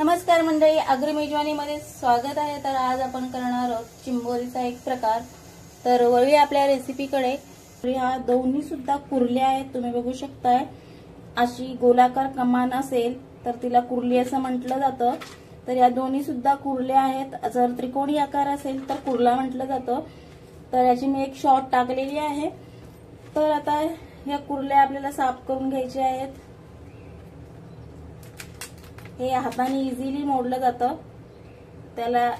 नमस्कार मंडळी, आगरी मेजवानीमध्ये स्वागत आहे। तर आज आपण करणार आहोत चिंबोरीचा एक प्रकार। तर वळूया आपल्या रेसिपीकडे। ह्या दोन्ही सुद्धा कुर्ल्या आहेत, तुम्ही बघू शकताय। अशी गोलाकार कमान असेल तर तिला कुर्ली असं म्हटलं जातं। तर या दोन्ही सुद्धा कुर्ल्या आहेत। जर त्रिकोणी आकार असेल तर कुर्ला म्हटलं जातं। तर याची मी एक शॉट टाकलेली आहे। तर आता या कुर्ल्या आपल्याला साफ करून घ्यायच्या आहेत। हे हाताने इझिली मोडलं जातं, त्याला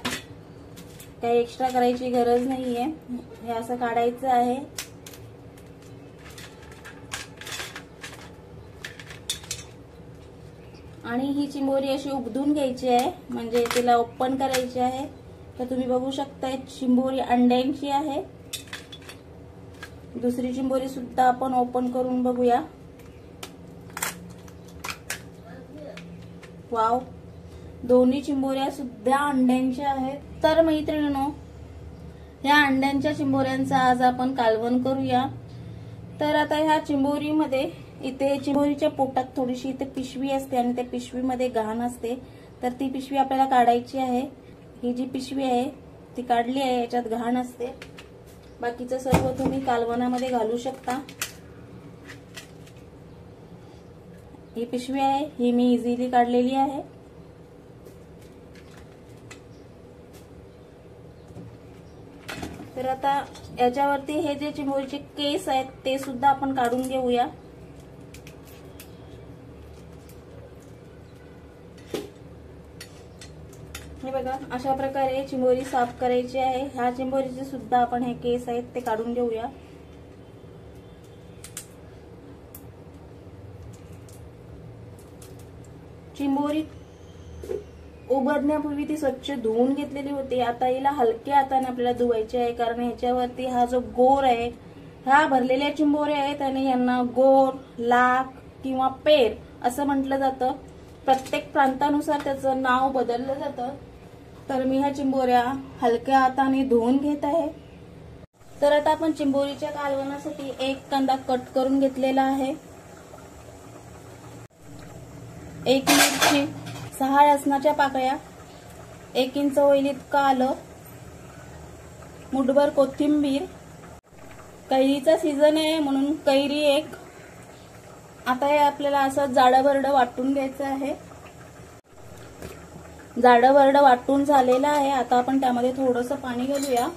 काही एक्स्ट्रा करायची गरज नाहीये। हे असं काढायचं आहे। आणि ही चिंबोरी अशी उघडून घ्यायची आहे, म्हणजे तिला ओपन करायची आहे। तर तुम्ही बघू शकताय चिंबोरी अंड्यांची आहे। दुसरी चिंबोरी सुद्धा आपण ओपन करून बघूया। वाव, दोन्ही चिंबोऱ्या सुद्धा अंड्यांच्या आहेत। तर मैत्रिणींनो, या अंड्यांच्या चिंबोऱ्यांचा आज आपण कालवण करूया। तर आता ह्या चिंबोरीमध्ये इथे चिंबोरीच्या पोटात थोडीशी इथे पिशवी असते आणि त्या पिशवीमध्ये घाण असते। तर ती पिशवी आपल्याला काढायची आहे। ही जी पिशवी आहे ती काढली आहे, याच्यात घाण असते। बाकीचं सर्व तुम्ही कालवणामध्ये घालू शकता। ही पिशवी आहे, ही मी इझिली काढलेली आहे। तर आता याच्यावरती हे जे चिंबोरीचे केस आहेत ते सुद्धा आपण काढून घेऊया। हे बघा, अशा प्रकारे चिंबोरी साफ करायची आहे। ह्या चिंबोरीचे सुद्धा आपण हे केस आहेत ते काढून घेऊया। चिंबोरी उघडण्यापूर्वी ती स्वच्छ धुवून घेतलेली होती। आता हिला हलक्या हाताने आपल्याला धुवायची आहे, कारण ह्याच्यावरती हा जो गोर आहे, ह्या भरलेल्या चिंबोऱ्या आहेत आणि यांना गोर, लाख किंवा पेर असं म्हटलं जातं। प्रत्येक प्रांतानुसार त्याचं नाव बदललं जातं। तर मी ह्या चिंबोऱ्या हलक्या हाताने धुवून घेत आहे। तर आता आपण चिंबोरीच्या कालवणासाठी एक कांदा कट करून घेतलेला आहे, एक मिरची, 6 लसणाच्या पाकळ्या, 1 इंच होईल इतकं आलं, मुठभर कोथिंबीर। कैरीचा सीझन आहे म्हणून कैरी एक। आता हे आपल्याला असं जाडं-भरडं वाटून घ्यायचं आहे। जाडं-भरडं वाटून झालेलं आहे। आता आपण त्यामध्ये थोडंसं पाणी घालूया।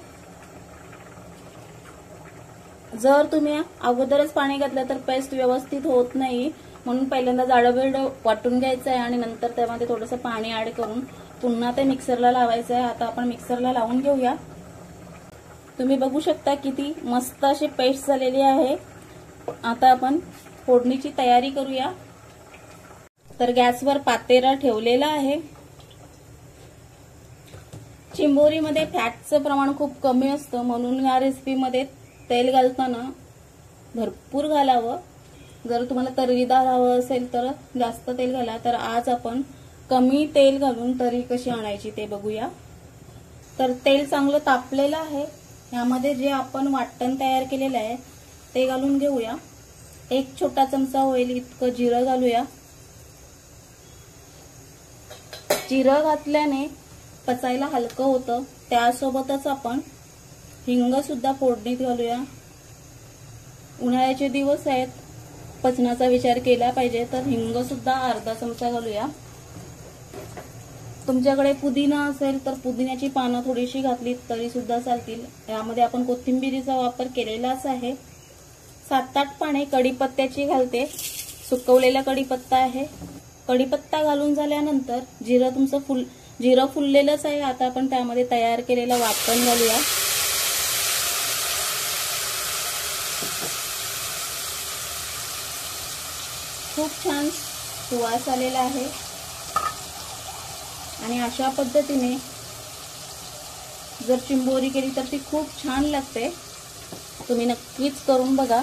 जर तुम्ही अगोदरच पाणी घातलं तर पेस्ट व्यवस्थित होत नाही, म्हणून पहिल्यांदा जाडं-भरडं वाटून घ्यायचं आहे आणि नंतर त्यामध्ये थोडंसं पाणी ऍड करून पुन्हा ते मिक्सरला लावायचं आहे। आता आपण मिक्सरला लावून घेऊया। तुम्ही बघू शकता किती मस्त अशी पेस्ट झालेली आहे। आता आपण फोडणीची तयारी करूया। तर गॅसवर पातेला ठेवलेला आहे। चिंबोरीमध्ये फॅटचं प्रमाण खूप कमी असतं, म्हणून या रेसिपीमध्ये तेल घालताना भरपूर घालावं। जर तुम्हाला तर्रीदार हवं असेल तर जास्त तेल घाला। तर आज आपण कमी तेल घालून तर्री कशी आणायची ते बघूया। तर तेल चांगलं तापलेलं आहे। यामध्ये जे आपण वाटण तयार केलेलं आहे ते घालून घेऊया। 1 छोटा चमचा होईल इतकं जिरं घालूया। जिरं घातल्याने पचायला हलकं होतं। त्यासोबतच आपण हिंग सुद्धा फोडणीत घालूया। उन्हाळ्याचे दिवस आहेत, पचनाचा विचार केला पाहिजे, तर हिंग सुद्धा अर्धा चमचा घालूया। तुमच्याकडे पुदिना असेल तर पुदिन्याची पानं थोडीशी घातली तरी सुद्धा चालतील। यामध्ये आपण कोथिंबीरीचा वापर केलेलाच आहे। 7-8 पाने कढीपत्त्याची घालते, सुकवलेला कढीपत्ता आहे। कढीपत्ता घालून झाल्यानंतर जिरं फुललेलंच आहे। आता आपण त्यामध्ये तयार केलेलं वाटण घालूया। खूप छान सुवास आलेला आहे आणि अशा पद्धतीने जर चिंबोरी केली तर ती खूप छान लागते। तुम्ही नक्कीच करून बघा।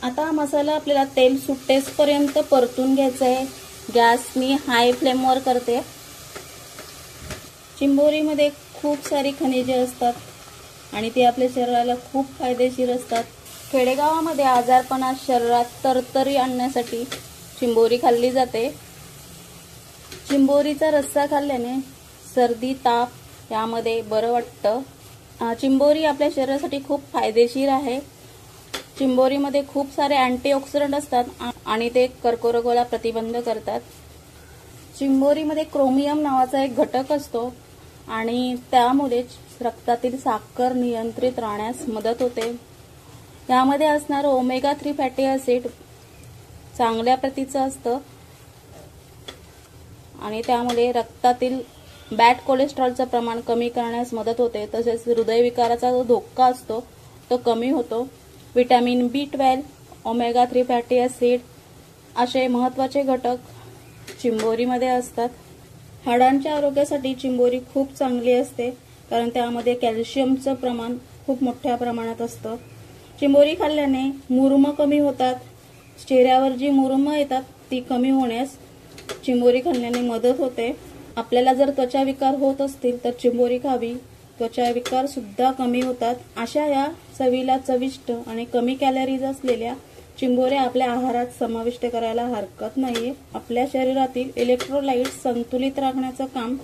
आता हा मसाला आपल्याला तेल सुटेपर्यंत परतून घ्यायचा आहे। गॅस मी हाय फ्लेमवर करते। चिंबोरीमध्ये खूप सारी खनिजे असतात आणि ती आपल्या शरीराला खूप फायदेशीर असतात। खेडेगावामध्ये आजारपणात शरीरात तरतरी आणण्यासाठी चिंबोरी खाल्ली जाते। चिंबोरीचा रस्सा खाल्ल्याने सर्दी ताप यामध्ये बरं वाटतं. चिंबोरी आपल्या शरीरासाठी खूप फायदेशीर आहे. चिंबोरीमध्ये खूप सारे अँटीऑक्सिडंट असतात आणि ते कर्करोगाला प्रतिबंध करतात. चिंबोरीमध्ये क्रोमियम नावाचा एक घटक असतो आणि त्यामुळे रक्तातील साखर नियंत्रित राहण्यास मदत होते. यामध्ये असणारं ओमेगा 3 फॅटी ऍसिड चांगल्या प्रतीचं असतं आणि त्यामुळे रक्तातील बॅड कोलेस्ट्रॉलचं प्रमाण कमी करण्यास मदत होते. तसेच हृदयविकाराचा जो धोका असतो तो कमी होतो. Vitamin B12, omega 3 fatty acid असे महत्त्वाचे घटक चिंबोरीमध्ये असतात. हाडांच्या आरोग्यासाठी चिंबोरी खूप चांगली असते कारण त्यामध्ये कॅल्शियमचं प्रमाण खूप मोठ्या प्रमाणात असतं. चिंबोरी खाल्ल्याने मुरुमं कमी होतात. चेहऱ्यावर जी मुरुमं येतात ती कमी होण्यास चिंबोरी खाल्ल्याने मदत होते. आपल्याला जर त्वचा विकार होत असतील तर चिंबोरी खावी. त्वचा विकार सुद्धा कमी होतात. अशा या चवीला चविष्ट आणि कमी कॅलरीज असलेल्या चिंबोऱ्या आपल्या आहारात समाविष्ट करायला हरकत नाहीये. आपल्या शरीरातील इलेक्ट्रोलाइट्स संतुलित राखण्याचं काम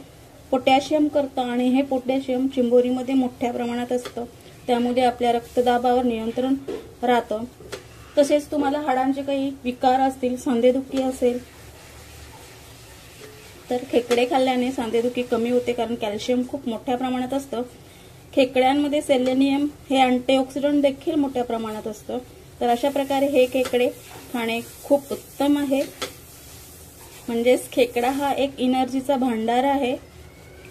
पोटॅशियम करतं आणि हे पोटॅशियम चिंबोरीमध्ये मोठ्या प्रमाणात असतं. त्यामुळे आपल्या रक्तदाबावर नियंत्रण राहतं. तसेच तुम्हाला हाडांचे काही विकार असतील, सांधेदुखी असेल तर खेकडे खाल्ल्याने सांधेदुखी कमी होते कारण कॅल्शियम खूप मोठ्या प्रमाणात असतं. खेकड्यांमध्ये सेलेनियम हे अँटीऑक्सिडंट देखील मोठ्या प्रमाणात असतं. तर अशा प्रकारे हे खेकडे खाणे खूप उत्तम आहे. म्हणजेच खेकडा हा एक एनर्जीचा भांडार आहे.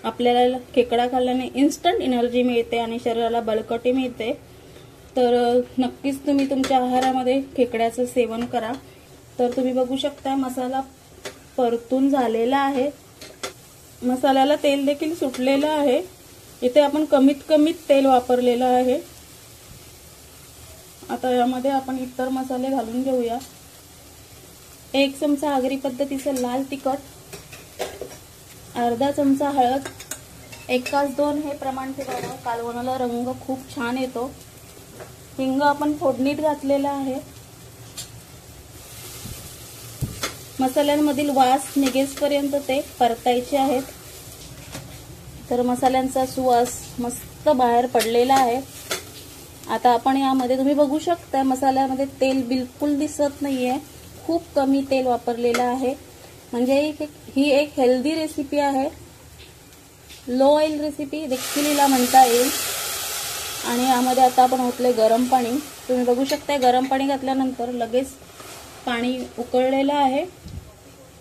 आपल्याला खेकडा खाल्ल्याने इन्स्टंट एनर्जी मिळते आणि शरीराला बळकटी मिळते. तर नक्कीच तुम्ही तुमच्या आहारामध्ये खेकड्याचं सेवन करा. तर तुम्ही बघू शकता मसाला परतून झालेला आहे. मसाल्याला तेल देखील सुटलेलं आहे. इथे आपण कमीत तेल वापरलेलं आहे. आता यामध्ये आपण इतर मसाले घालून घेऊया. 1 चमचा आगरी पद्धतीचं लाल तिखट, अर्धा चमचा हळद, 1:2 हे प्रमाण ठेवावं. कालवणाला रंग खूप छान येतो. हिंग आपण फोडणीत घातलेला आहे. मसाल्यांमधील वास निघेसपर्यंत ते परतायचे आहेत. तर मसाल्यांचा सुवास मस्त बाहेर पडलेला आहे. आता आपण यामध्ये तुम्ही बघू शकता मसाल्यामध्ये तेल बिलकुल दिसत नाहीये. खूप कमी तेल वापरलेलं आहे. म्हणजे ही एक हेल्दी रेसिपी आहे. लो ऑइल रेसिपी देखील हिला म्हणता येईल. आणि यामध्ये आता आपण ओतले गरम पाणी. तुम्ही बघू शकता गरम पाणी घातल्यानंतर लगेच पाणी उकळलेलं आहे.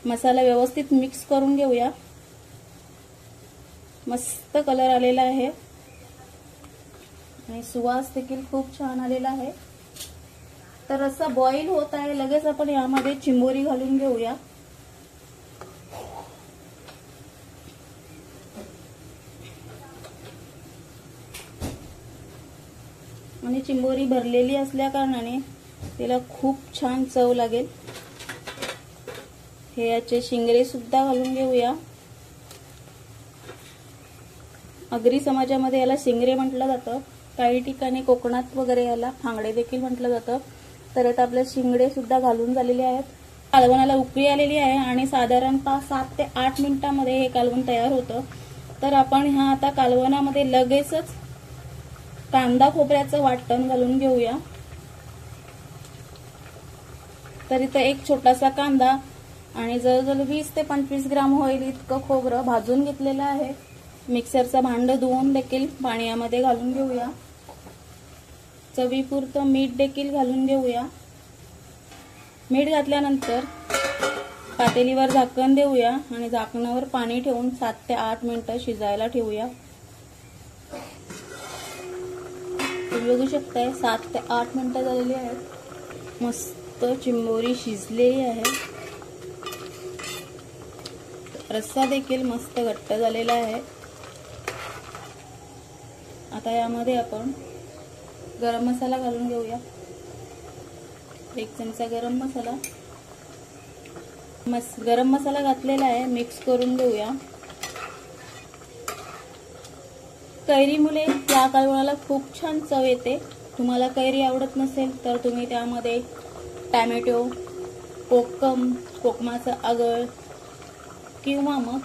मसाला व्यवस्थित मिक्स करून घेऊया. मस्त कलर आलेला आहे आणि सुवास देखील खूप छान आलेला आहे. तर रस्सा बॉईल होत आहे. लगेच आपण यामध्ये चिंबोरी घालून घेऊया. आणि चिंबोरी भरलेली असल्या कारणाने तिला खूप छान चव लागेल. हे याचे शिंगरे सुद्धा घालून घेऊया. आगरी समाजामध्ये याला शिंगरे म्हटलं जातं. काही ठिकाणी कोकणात वगैरे याला फांगडे देखील म्हटलं जातं. तर आता आपले शिंगडे सुद्धा घालून झालेले आहेत. कालवणाला उकळी आलेली आहे आणि साधारणतः 7 ते 8 मिनिटांमध्ये हे कालवण तयार होतं. तर आपण ह्या आता कालवणामध्ये लगेचच कांदा खोबऱ्याचं वाटण घालून घेऊया. तर इथं एक छोटासा कांदा आणि जवळजवळ 20 ते 25 ग्राम होईल इतकं खोबरं भाजून घेतलेलं आहे. मिक्सरचं भांड धुवून देखील पाणी यामध्ये घालून घेऊया. चवीपुरतं मीठ देखील घालून घेऊया. मीठ घातल्यानंतर पातेलीवर झाकण देऊया आणि झाकणावर पाणी ठेवून 7 ते 8 मिनिटं शिजायला ठेवूया. तुम्ही बघू शकताय 7 ते 8 मिनिटं झालेली आहेत. मस्त चिंबोरी शिजलेली आहे. रस्सा देखील मस्त घट्ट झालेला आहे. आता यामध्ये आपण गरम मसाला घालून घेऊया. 1 चमचा गरम मसाला घातलेला आहे. मिक्स करून घेऊया. कैरीमुळे या कालवणाला खूप छान चव येते. तुम्हाला कैरी आवडत नसेल तर तुम्ही त्यामध्ये टॅमॅटो, कोकमाचं आगळ किंवा मग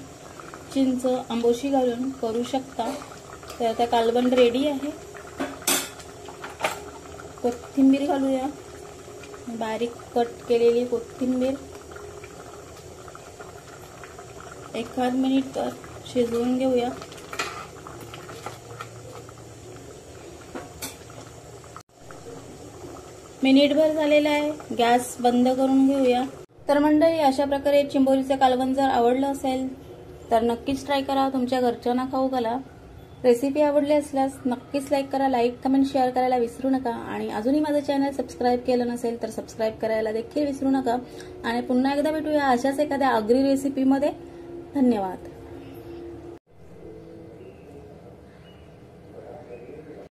चिंच आंबोशी घालून करू शकता। तर आता कालवण रेडी आहे। कोथिंबीर घालूया, बारीक कट केलेली कोथिंबीर। 1 मिनिट तर शिजवून घेऊया। मिनिटभर झालेला आहे, गॅस बंद करून घेऊया। तर मंडळी, अशा प्रकारे चिंबोरीचं कालवण जर आवडलं असेल तर नक्कीच ट्राय करा, तुमच्या घरच्यांना खाऊ घाला। रेसिपी आवडली असल्यास नक्कीच लाईक करा, लाईक कमेंट शेअर करायला विसरू नका। आणि अजूनही माझं चॅनल सबस्क्राईब केलं नसेल तर सबस्क्राईब करायला देखील विसरू नका। आणि पुन्हा एकदा भेटूया अशाच एखाद्या आगरी रेसिपीमध्ये। धन्यवाद।